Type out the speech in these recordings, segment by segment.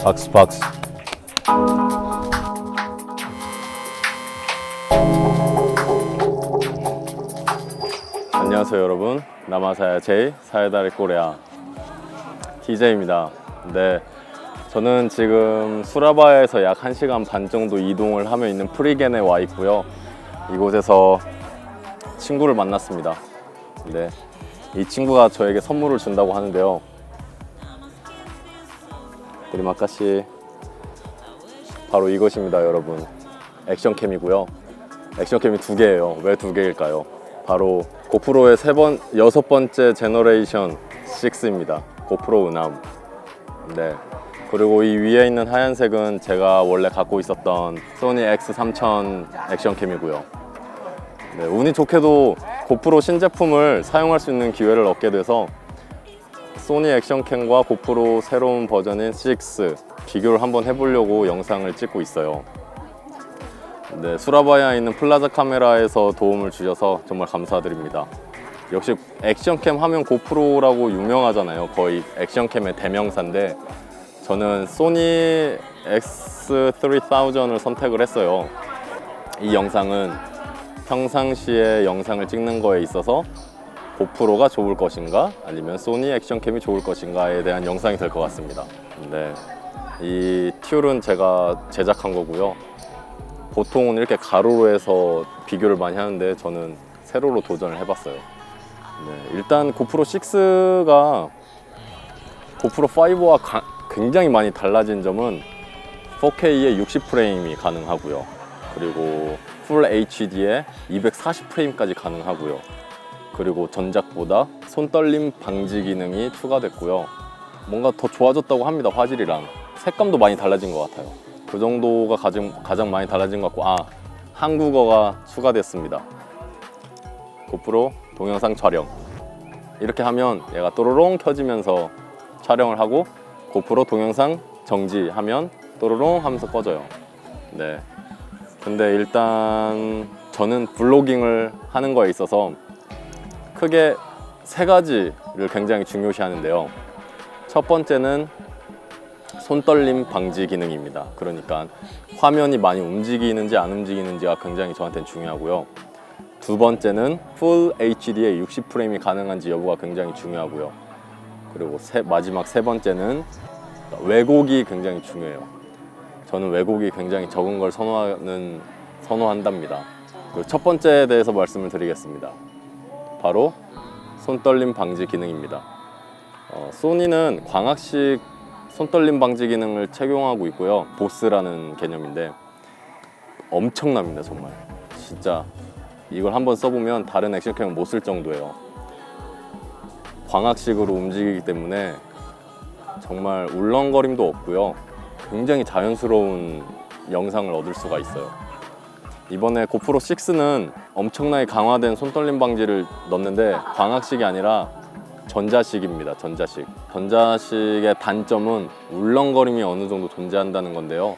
박수 박수. 안녕하세요 여러분, 남아사야 제이 사야다리 꼬레아 DJ입니다. 네, 저는 지금 수라바야에서 약 1시간 반 정도 이동을 하며 있는 프리겐에 와 있고요. 이곳에서 친구를 만났습니다. 네, 이 친구가 저에게 선물을 준다고 하는데요. 드리마카시, 바로 이것입니다 여러분. 액션캠이고요. 액션캠이 2개예요. 왜 2개일까요? 바로 고프로의 6번째 제너레이션 6입니다. 고프로 은암. 네, 그리고 이 위에 있는 하얀색은 제가 원래 갖고 있었던 소니 X3000 액션캠이고요. 네, 운이 좋게도 고프로 신제품을 사용할 수 있는 기회를 얻게 돼서 소니 액션캠과 고프로 새로운 버전인 6 비교를 한번 해보려고 영상을 찍고 있어요. 네, 수라바야에 있는 플라자 카메라에서 도움을 주셔서 정말 감사드립니다. 역시 액션캠 하면 고프로라고 유명하잖아요. 거의 액션캠의 대명사인데 저는 소니 X3000을 선택을 했어요. 이 영상은 평상시에 영상을 찍는 거에 있어서 고프로가 좋을 것인가 아니면 소니 액션캠이 좋을 것인가에 대한 영상이 될 것 같습니다. 네, 이 튠은 제가 제작한 거고요. 보통은 이렇게 가로로 해서 비교를 많이 하는데 저는 세로로 도전을 해봤어요. 네, 일단 고프로 6가 고프로 5와 굉장히 많이 달라진 점은 4K에 60프레임이 가능하고요. 그리고 풀 HD에 240프레임까지 가능하고요. 그리고 전작보다 손떨림 방지 기능이 추가됐고요. 뭔가 더 좋아졌다고 합니다. 화질이랑 색감도 많이 달라진 것 같아요. 그 정도가 가장 많이 달라진 것 같고, 한국어가 추가됐습니다. 고프로 동영상 촬영, 이렇게 하면 얘가 또로롱 켜지면서 촬영을 하고, 고프로 동영상 정지하면 또로롱 하면서 꺼져요. 네, 근데 일단 저는 블로깅을 하는 거에 있어서 크게 3가지를 굉장히 중요시 하는데요. 첫 번째는 손떨림 방지 기능입니다. 그러니까 화면이 많이 움직이는지 안 움직이는지가 굉장히 저한테는 중요하고요. 두 번째는 풀 HD에 60프레임이 가능한지 여부가 굉장히 중요하고요. 그리고 마지막 3번째는 왜곡이 굉장히 중요해요. 저는 왜곡이 굉장히 적은 걸 선호한답니다. 그리고 첫 번째에 대해서 말씀을 드리겠습니다. 바로 손떨림 방지 기능입니다. 소니는 광학식 손떨림 방지 기능을 착용하고 있고요. 보스라는 개념인데 엄청납니다. 정말 진짜 이걸 한번 써보면 다른 액션캠은 못 쓸 정도예요. 광학식으로 움직이기 때문에 정말 울렁거림도 없고요. 굉장히 자연스러운 영상을 얻을 수가 있어요. 이번에 고프로 6는 엄청나게 강화된 손떨림 방지를 넣었는데 광학식이 아니라 전자식입니다. 전자식의 단점은 울렁거림이 어느 정도 존재한다는 건데요.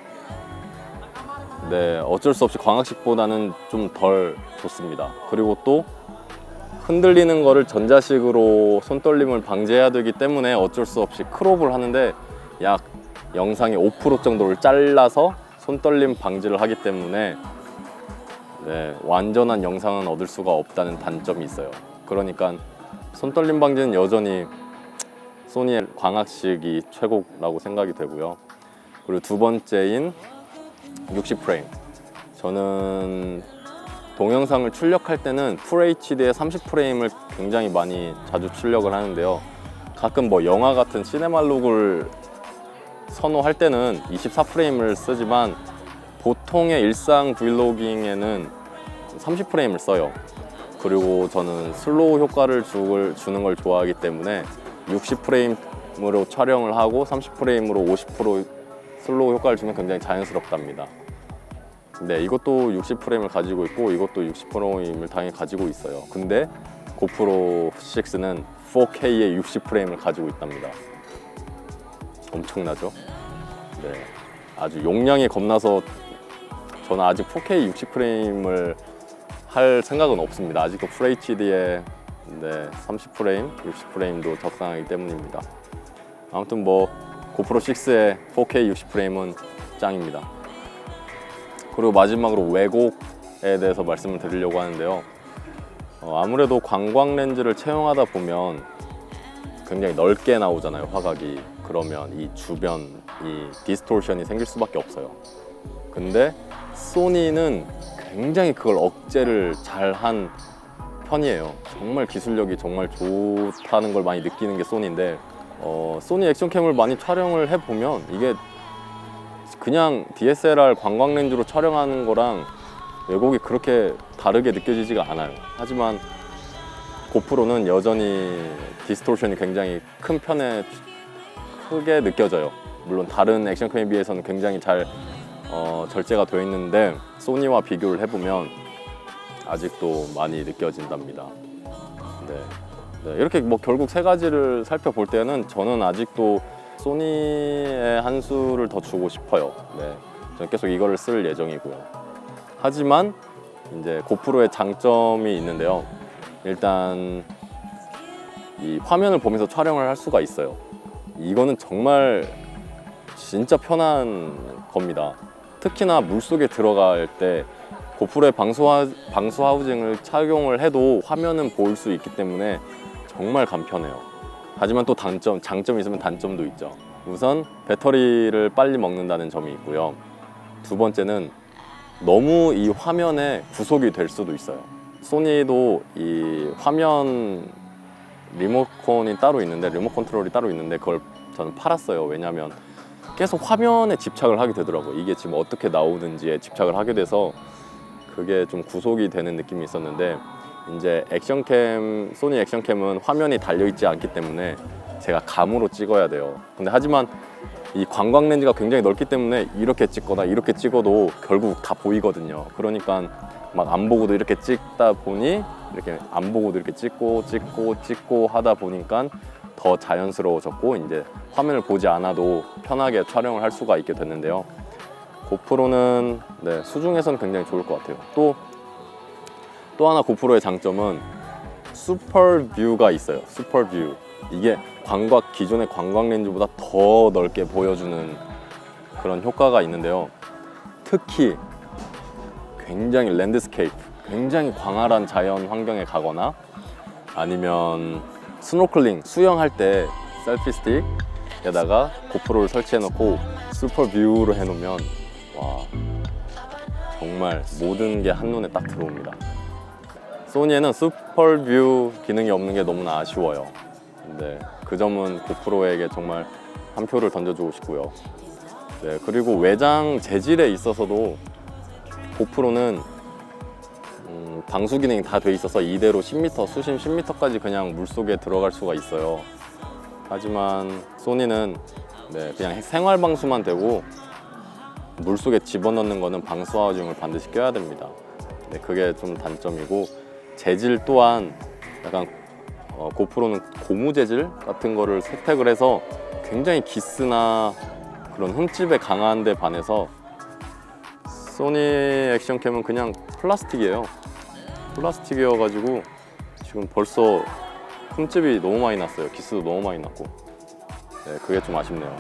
네, 어쩔 수 없이 광학식보다는 좀 덜 좋습니다. 그리고 또 흔들리는 거를 전자식으로 손떨림을 방지해야 되기 때문에 어쩔 수 없이 크롭을 하는데 약 영상의 5% 정도를 잘라서 손떨림 방지를 하기 때문에 네, 완전한 영상은 얻을 수가 없다는 단점이 있어요. 그러니까 손떨림 방지는 여전히 소니의 광학식이 최고라고 생각이 되고요. 그리고 두 번째인 60프레임. 저는 동영상을 출력할 때는 풀 HD에 30프레임을 굉장히 자주 출력을 하는데요. 가끔 영화 같은 시네말룩을 선호할 때는 24프레임을 쓰지만 보통의 일상 브이로깅에는 30프레임을 써요. 그리고 저는 슬로우 효과를 주는 걸 좋아하기 때문에 60프레임으로 촬영을 하고 30프레임으로 50% 슬로우 효과를 주면 굉장히 자연스럽답니다. 네, 이것도 60프레임을 가지고 있고 이것도 60프레임을 당연히 가지고 있어요. 근데 고프로 6는 4K에 60프레임을 가지고 있답니다. 엄청나죠? 네, 아주 용량이 겁나서 저는 아직 4K 60프레임을 할 생각은 없습니다. 아직도 FHD에 30프레임, 60프레임도 적당하기 때문입니다. 아무튼 뭐 고프로 6의 4K 60프레임은 짱입니다. 그리고 마지막으로 왜곡에 대해서 말씀을 드리려고 하는데요. 아무래도 광광 렌즈를 채용하다 보면 굉장히 넓게 나오잖아요, 화각이. 그러면 이 주변 이 디스토션이 생길 수밖에 없어요. 근데 소니는 굉장히 그걸 억제를 잘한 편이에요. 정말 기술력이 정말 좋다는 걸 많이 느끼는 게 소니인데, 소니 액션캠을 많이 촬영을 해보면 이게 그냥 DSLR 광광 렌즈로 촬영하는 거랑 왜곡이 그렇게 다르게 느껴지지가 않아요. 하지만 고프로는 여전히 디스토션이 굉장히 큰 편에 크게 느껴져요. 물론 다른 액션캠에 비해서는 굉장히 잘 절제가 되어 있는데 소니와 비교를 해보면 아직도 많이 느껴진답니다. 네, 이렇게 뭐 결국 세 가지를 살펴볼 때는 저는 아직도 소니의 한 수를 더 주고 싶어요. 네, 저는 계속 이거를 쓸 예정이고요. 하지만 이제 고프로의 장점이 있는데요. 일단 이 화면을 보면서 촬영을 할 수가 있어요. 이거는 정말 진짜 편한 겁니다. 특히나 물속에 들어갈 때 고프로의 방수 하우징을 착용을 해도 화면은 볼 수 있기 때문에 정말 간편해요. 하지만 또 장점이 있으면 단점도 있죠. 우선 배터리를 빨리 먹는다는 점이 있고요. 두 번째는 너무 이 화면에 구속이 될 수도 있어요. 소니도 이 화면 리모컨이 따로 있는데, 리모컨 컨트롤이 따로 있는데 그걸 저는 팔았어요. 왜냐면 계속 화면에 집착을 하게 되더라고요. 이게 지금 어떻게 나오는지에 집착을 하게 돼서 그게 좀 구속이 되는 느낌이 있었는데, 이제 소니 액션캠은 화면이 달려있지 않기 때문에 제가 감으로 찍어야 돼요. 근데 하지만 이 광광 렌즈가 굉장히 넓기 때문에 이렇게 찍거나 이렇게 찍어도 결국 다 보이거든요. 그러니까 막 안 보고도 이렇게 찍다 보니 이렇게 안 보고도 이렇게 찍고 하다 보니까 더 자연스러워졌고, 이제 화면을 보지 않아도 편하게 촬영을 할 수가 있게 됐는데요. 고프로는 네, 수중에서는 굉장히 좋을 것 같아요. 또 하나 고프로의 장점은 슈퍼뷰가 있어요. 슈퍼뷰. 이게 기존의 광광 렌즈보다 더 넓게 보여주는 그런 효과가 있는데요. 특히 굉장히 랜드스케이프, 굉장히 광활한 자연 환경에 가거나 아니면 스노클링, 수영할 때 셀피 스틱에다가 고프로를 설치해 놓고 슈퍼뷰로 해 놓으면 와, 정말 모든 게 한눈에 딱 들어옵니다. 소니에는 슈퍼뷰 기능이 없는 게 너무나 아쉬워요. 근데 그 점은 고프로에게 정말 한 표를 던져주고 싶고요. 네, 그리고 외장 재질에 있어서도 고프로는 방수 기능이 다 돼 있어서 이대로 10m, 수심 10m까지 그냥 물속에 들어갈 수가 있어요. 하지만 소니는 네, 그냥 생활 방수만 되고 물속에 집어넣는 거는 방수 하우징을 반드시 껴야 됩니다. 네, 그게 좀 단점이고, 재질 또한 약간 고프로는 고무 재질 같은 거를 선택을 해서 굉장히 기스나 그런 흠집에 강한 데 반해서 소니 액션캠은 그냥 플라스틱이에요. 플라스틱이어가지고 지금 벌써 흠집이 너무 많이 났어요. 기스도 너무 많이 났고. 네, 그게 좀 아쉽네요.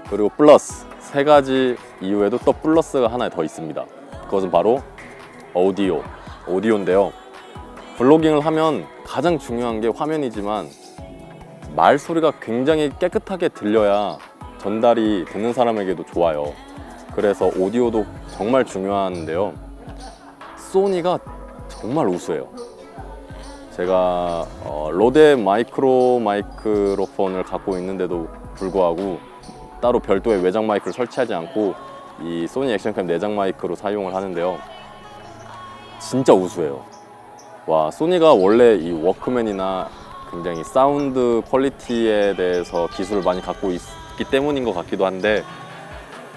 그리고 플러스, 세 가지 이후에도 또 플러스가 하나 더 있습니다. 그것은 바로 오디오인데요. 블로깅을 하면 가장 중요한 게 화면이지만 말소리가 굉장히 깨끗하게 들려야 전달이 듣는 사람에게도 좋아요. 그래서 오디오도 정말 중요한데요. 소니가 정말 우수해요. 제가 로데 마이크로폰을 갖고 있는데도 불구하고 따로 별도의 외장 마이크를 설치하지 않고 이 소니 액션캠 내장 마이크로 사용을 하는데요. 진짜 우수해요. 와, 소니가 원래 이 워크맨이나 굉장히 사운드 퀄리티에 대해서 기술을 많이 갖고 있기 때문인 것 같기도 한데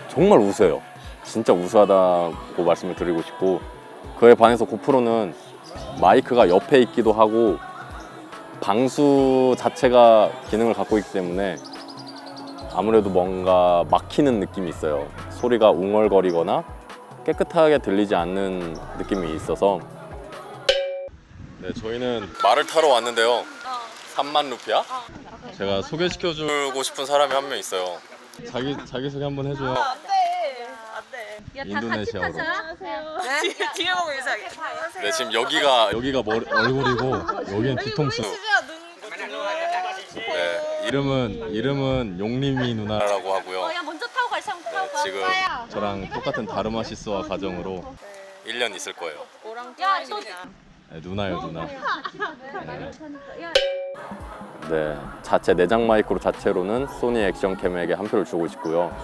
정말 우수해요. 진짜 우수하다고 말씀을 드리고 싶고, 그에 반해서 고프로는 마이크가 옆에 있기도 하고 방수 자체가 기능을 갖고 있기 때문에 아무래도 뭔가 막히는 느낌이 있어요. 소리가 웅얼거리거나 깨끗하게 들리지 않는 느낌이 있어서. 네, 저희는 말을 타러 왔는데요. 3만 루피야? 제가 소개시켜주고 싶은 사람이 한 명 있어요. 자기소개 한번 해줘요. 야, 다 같이 인도네시아어로. 타자. 뒤에 보고 인사하게. 네, 지금 여기가 얼굴이고 여기는 뒤통수. 네, 이름은 용림이 누나라고 하고요. 야, 먼저 타고 갈 사람 타고 가. 지금 저랑 똑같은 다르마시스와 가정으로 1년 있을 거예요. 야, 또 네, 누나요, 누나. 네, 자체 내장 마이크로 자체로는 소니 액션캠에게 한 표를 주고 싶고요.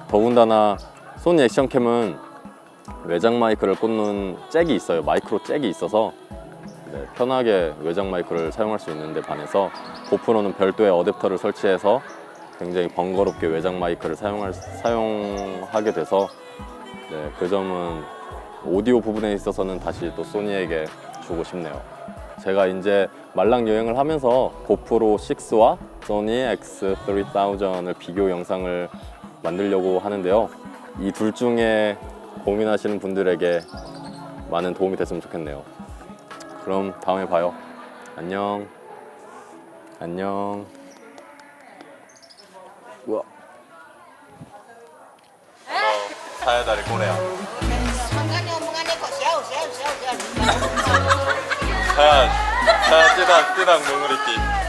더군다나 소니 액션캠은 외장 마이크를 꽂는 잭이 있어요. 마이크로 잭이 있어서 네, 편하게 외장 마이크를 사용할 수 있는데 반해서 고프로는 별도의 어댑터를 설치해서 굉장히 번거롭게 외장 마이크를 사용하게 돼서 네, 그 점은 오디오 부분에 있어서는 다시 또 소니에게 주고 싶네요. 제가 이제 말랑 여행을 하면서 고프로 6와 소니 X3000을 비교 영상을 만들려고 하는데요. 이 둘 중에 고민하시는 분들에게 많은 도움이 됐으면 좋겠네요. 그럼 다음에 봐요. 안녕. 안녕. 우와. 사야다리 꼬레야. 사야 찌당 몽우리끼.